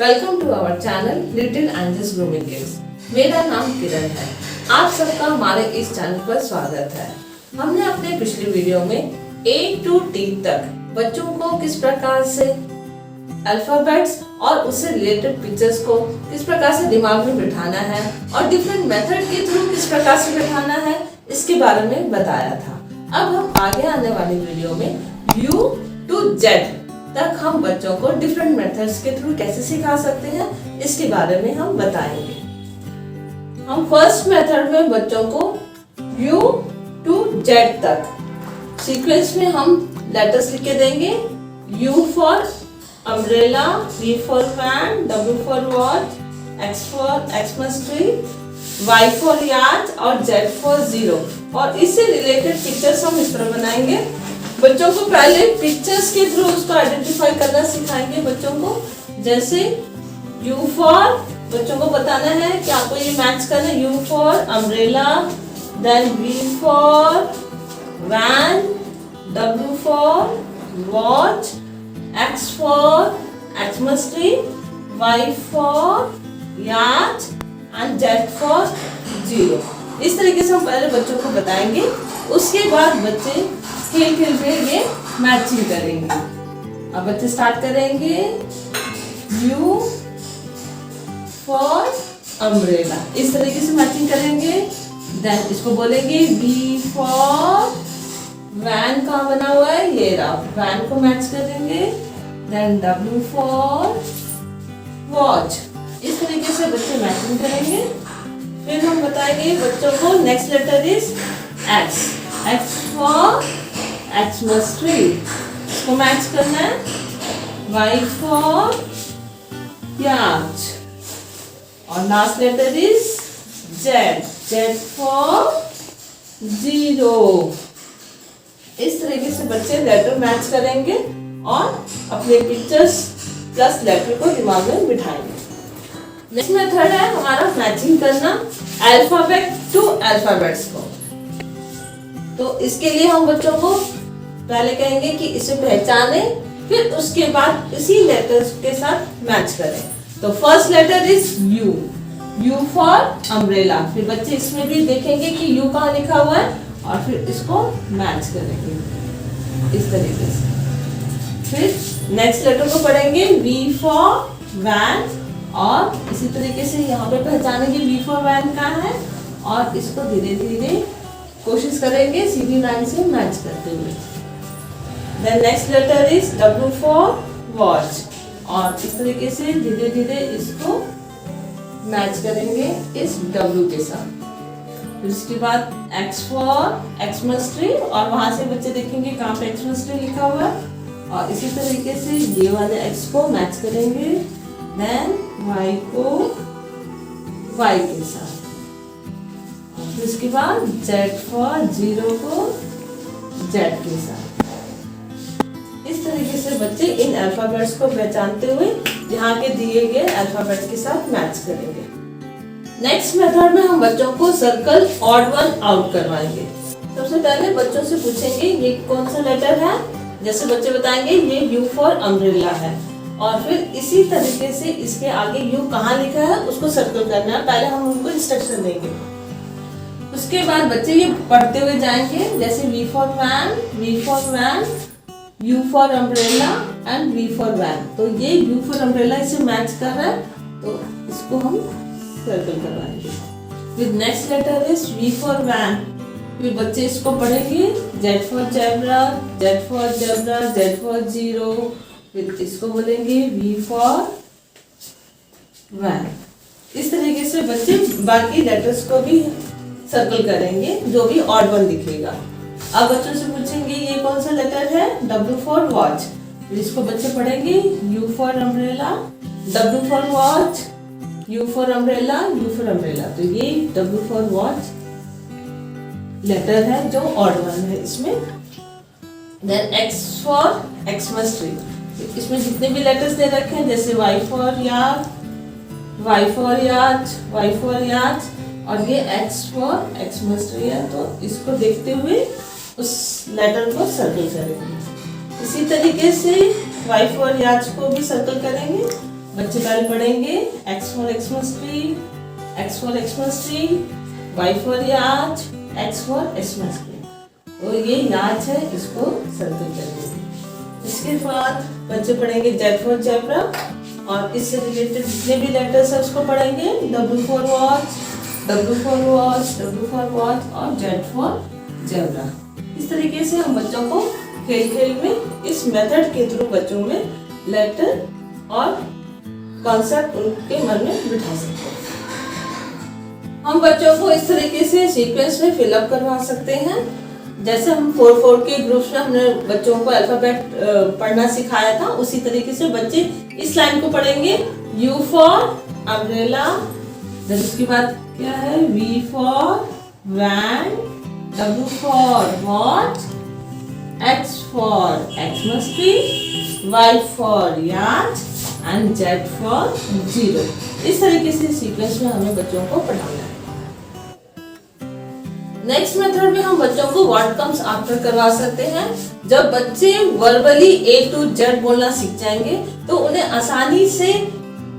Welcome to our channel little angels grooming kids. मेरा नाम किरण है। आप सबका हमारे इस चैनल पर स्वागत है। हमने अपने पिछले वीडियो में A to T तक बच्चों को किस प्रकार से अल्फाबेट्स और उससे रिलेटेड पिक्चर्स को किस प्रकार से दिमाग में बिठाना है और डिफरेंट मेथड के थ्रू किस प्रकार से बिठाना है इसके बारे में बताया था। अब हम आगे आने वाली वीडियो में U to Z तक हम बच्चों को डिफरेंट मेथड्स के थ्रू कैसे सिखा सकते हैं इसके बारे में हम बताएंगे। हम फर्स्ट मेथड में बच्चों को U to Z तक सीक्वेंस में हम लेटर्स लिख के देंगे। U for umbrella, V for fan, W for watch, X for Xmas tree, Y for yacht और Z for zero। और इससे रिलेटेड पिक्चर्स हम इस तरह बनाएंगे। बच्चों को पहले पिक्चर्स के थ्रू उसको आइडेंटिफाई करना सिखाएंगे बच्चों को। जैसे U for बच्चों को बताना है कि आपको ये मैच करना है। U for umbrella, then V for van, W for watch, X for Xmas tree, Y for yacht and Z for zero। इस तरीके से हम पहले बच्चों को बताएंगे। उसके बाद बच्चे खेल खेल पे ये मैचिंग करेंगे। अब बच्चे स्टार्ट करेंगे। U for umbrella इस तरीके से मैचिंग करेंगे। देन इसको बोलेंगे V for van कहाँ बना हुआ है, ये रहा, वैन को मैच करेंगे। देन W for watch इस तरीके से बच्चे मैचिंग करेंगे। फिर हम बताएंगे बच्चों को next letter is X। X for Xmas tree इसको मैच करना है। Y for yacht और last letter is Z। Z for zero। इस तरीके से बच्चे लेटर मैच करेंगे और अपने पिक्चर्स प्लस लेटर को दिमाग में बिठाएंगे। नेक्स्ट मेथड है हमारा मैचिंग करना अल्फाबेट टू अल्फाबेट्स को। तो इसके लिए हम बच्चों को पहले कहेंगे कि इसे पहचाने, फिर उसके बाद इसी लेटर्स के साथ मैच करें। तो first letter is U। U for umbrella. फिर बच्चे इसमें भी देखेंगे कि U कहाँ लिखा हुआ है और फिर इसको मैच करेंगे इस तरीके से। फिर नेक्स्ट लेटर को पढ़ेंगे V फॉर वैन और इसी तरीके से यहाँ पे पहचानेंगे V फॉर वैन कहाँ है और इसको धीरे धीरे कोशिश करेंगे सीधी लाइन से मैच करते हुए। Then next letter is W for watch और इस तरीके से धीरे धीरे इसको मैच करेंगे इस W के साथ। फिर उसके बाद X फॉर एक्समस ट्री और वहां से बच्चे देखेंगे कहाँ पे एक्समस ट्री लिखा हुआ है और इसी तरीके से ये वाले X को मैच करेंगे। देन Y को Y के साथ। फिर उसके बाद Z फॉर जीरो को Z के साथ। इस तरीके से बच्चे इन अल्फाबेट्स को पहचानते हुए यहाँ के दिए गए अल्फाबेट्स के साथ मैच करेंगे। नेक्स्ट मेथड में हम बच्चों को सर्कल ऑड वन आउट करवाएंगे। सबसे पहले बच्चों से पूछेंगे ये कौन सा लेटर है। जैसे बच्चे बताएंगे ये U फॉर अम्ब्रेला है और फिर इसी तरीके से इसके आगे U कहाँ लिखा है उसको सर्कल करना है। पहले हम उनको इंस्ट्रक्शन देंगे। उसके बाद बच्चे ये पढ़ते हुए जाएंगे। जैसे V for van, V for van, U for umbrella and V for van. तो ये U फॉर अम्ब्रेला इसे मैच कर रहा है तो इसको हम सर्कल करवाएंगे। फिर next letter is V for van. फिर बच्चे इसको पढ़ेंगे Z for zebra, Z for zebra, Z for zero. फिर इसको बोलेंगे V फॉर वैन। इस तरीके से बच्चे बाकी लेटर्स को भी सर्कल करेंगे जो भी ऑड वन दिखेगा। अब बच्चों से पूछेंगे ये कौन सा लेटर है, W फॉर वॉच। फिर इसको बच्चे पढ़ेंगे U for umbrella, W for watch, U for umbrella, U for umbrella. तो ये W फॉर वॉच लेटर है जो ऑड वन है इसमें। Then X for Xmas tree. इसमें जितने भी लेटर्स दे रखे हैं जैसे Y for yak, Y for yacht, Y for yacht और ये X फॉर एक्समस ट्री है तो इसको देखते हुए उस लेटर को सर्कल करेंगे। इसी तरीके से Y फॉर याच को भी सर्कल करेंगे बच्चे पहले पढ़ेंगे X for Xmas tree, X for Xmas tree, Y for याच, X for Xmas tree। तो ये याच है, इसको सर्कल करेंगे। इसके बाद बच्चे पढ़ेंगे Z for zebra और इससे रिलेटेड जितने भी लेटर्स है उसको पढ़ेंगे। W for watch, W for watch, W for watch और Z for zebra। इस तरीके से हम बच्चों को खेल खेल में इस मेथड के थ्रू बच्चों में लेटर और कॉन्सेप्ट उनके मन में बिठा सकते हैं। हम बच्चों को इस तरीके से सीक्वेंस में फिलअप करवा सकते हैं। जैसे हम 4-4 के ग्रुप्स में हमने बच्चों को अल्फाबेट पढ़ना सिखाया था, उसी तरीके से बच्चे इस लाइन को पढ़ेंगे। U फॉर अम्ब्रेला, देन उसके बाद क्या है V for van, W for watch, X for Xmas tree, Y for yacht and Z for zero. इस तरीके से सीक्वेंस में हमें बच्चों को पढ़ाना है। नेक्स्ट मेथड में हम बच्चों को व्हाट कम्स आफ्टर करवा सकते हैं। जब बच्चे वर्बली A to Z बोलना सीख जाएंगे तो उन्हें आसानी से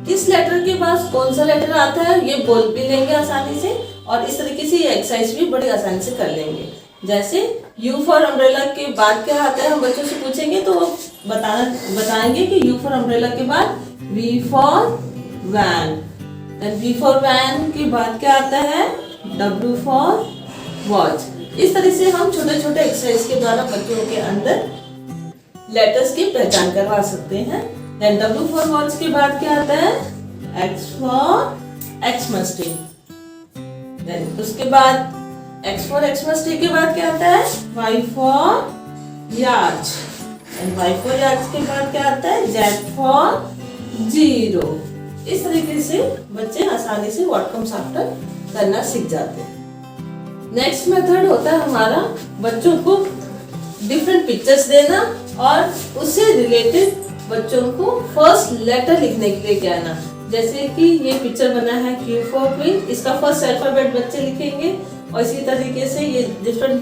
किस लेटर के बाद कौन सा लेटर आता है ये बोल भी लेंगे आसानी से, और इस तरीके से ये एक्सरसाइज भी बड़ी आसानी से कर लेंगे। जैसे U फॉर अम्ब्रेला के बाद क्या आता है, हम बच्चों से पूछेंगे तो वो बताएंगे कि U फॉर अम्ब्रेला के बाद V for van, then V for van के बाद क्या आता है W फॉर वॉच। इस तरह से हम छोटे छोटे एक्सरसाइज के द्वारा बच्चों के अंदर लेटर्स की पहचान करवा सकते हैं। देन W फॉर वॉच के बाद क्या आता है X for Xmas tree, then उसके बाद X फॉर Xmas ट्री के बाद क्या आता है Y for yacht, and Y for याच के बाद क्या आता है Z फॉर जीरो। इस तरीके से बच्चे आसानी से व्हाट कम्स आफ्टर करना सीख जाते हैं। नेक्स्ट मेथड होता है हमारा बच्चों को डिफरेंट पिक्चर्स देना और उससे रिलेटेड बच्चों को फर्स्ट लेटर लिखने के लिए कहना। जैसे कि ये पिक्चर बना है Q फॉर क्वीन, इसका फर्स्ट अल्फाबेट बच्चे लिखेंगे और इसी तरीके से ये डिफरेंट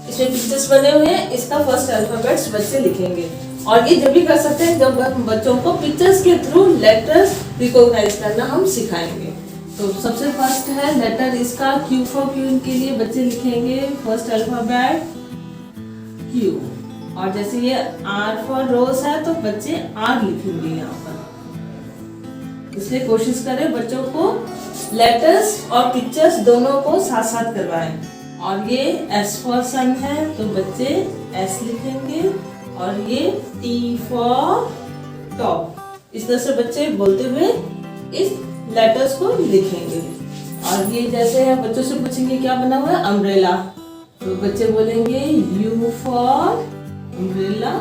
इसमें पिक्चर्स बने हुए हैं, इसका फर्स्ट अल्फाबेट्स बच्चे लिखेंगे। और ये जब भी कर सकते हैं जब हम बच्चों को पिक्चर्स के थ्रू लेटर्स रिकॉग्नाइज करना हम सिखाएंगे। तो सबसे फर्स्ट है लेटर इसका Q फॉर क्वीन के लिए बच्चे लिखेंगे फर्स्ट अल्फाबेट Q, और जैसे ये R फॉर रोज है तो बच्चे R लिखेंगे यहाँ पर। इसलिए कोशिश करें बच्चों को लेटर्स और पिक्चर्स दोनों को साथ साथ करवाएं। और ये S फॉर सन है तो बच्चे S लिखेंगे, और ये T फॉर टॉप। इस तरह से बच्चे बोलते हुए इस लेटर्स को लिखेंगे। और ये जैसे है बच्चों से पूछेंगे क्या बना हुआ है अम्ब्रेला, तो बच्चे बोलेंगे U for umbrella,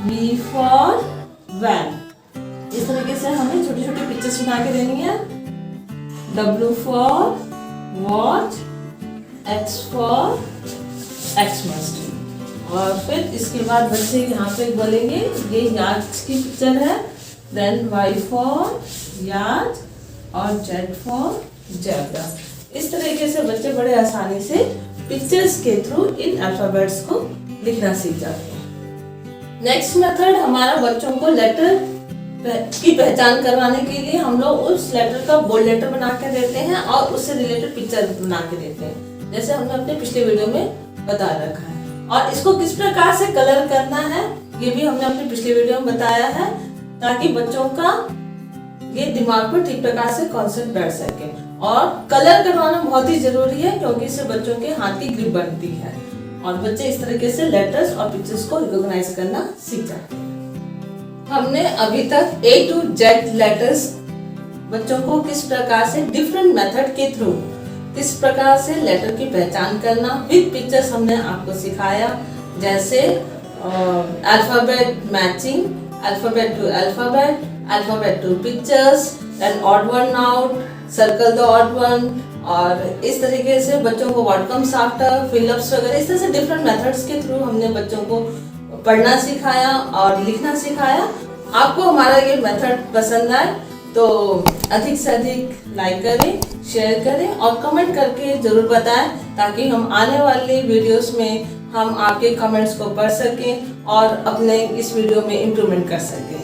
V for van. इस तरीके से हमें छोटी छोटी पिक्चर्स बना के देनी है। W for watch, X for Xmas tree. और फिर इसके बाद बच्चे यहाँ पे बोलेंगे ये याच की पिक्चर है, देन Y फॉर याच और Z फॉर ज़ेब्रा। इस तरीके से बच्चे बड़े आसानी से पिक्चर्स के थ्रू इन अल्फाबेट्स को लिखना सीख जाते हैं। नेक्स्ट मेथड हमारा बच्चों को लेटर की पहचान करवाने के लिए हम लोग उस लेटर का बोल्ड लेटर बना के देते हैं और उससे रिलेटेड पिक्चर बना के देते हैं, जैसे हमने अपने पिछले वीडियो में बता रखा है। और इसको किस प्रकार से कलर करना है ये भी हमने अपने पिछले वीडियो में बताया है, ताकि बच्चों का ये दिमाग पर ठीक प्रकार से कॉन्सेप्ट बैठ सके। और कलर करवाना बहुत ही जरूरी है क्योंकि इससे बच्चों के हाथ की ग्रिप बनती है और बच्चे इस तरीके से लेटर्स और पिक्चर्स को रिकॉग्नाइज करना सीख जाते हैं। हमने अभी तक A to Z लेटर्स बच्चों को किस प्रकार से डिफरेंट मेथड के थ्रू किस प्रकार से लेटर की पहचान करना विद पिक्चर्स हमने आपको सिखाया। जैसे alphabet matching, alphabet to alphabet, alphabet to pictures, and odd one out, circle the odd one, और इस तरीके से बच्चों को व्हाट कम्स आफ्टर, फिलअप्स वगैरह, इस तरह से डिफरेंट मेथड्स के थ्रू हमने बच्चों को पढ़ना सिखाया और लिखना सिखाया। आपको हमारा ये मेथड पसंद आए तो अधिक से अधिक लाइक करें, शेयर करें और कमेंट करके जरूर बताएं, ताकि हम आने वाले वीडियोस में हम आपके कमेंट्स को पढ़ सकें और अपने इस वीडियो में इम्प्रूवमेंट कर सकें।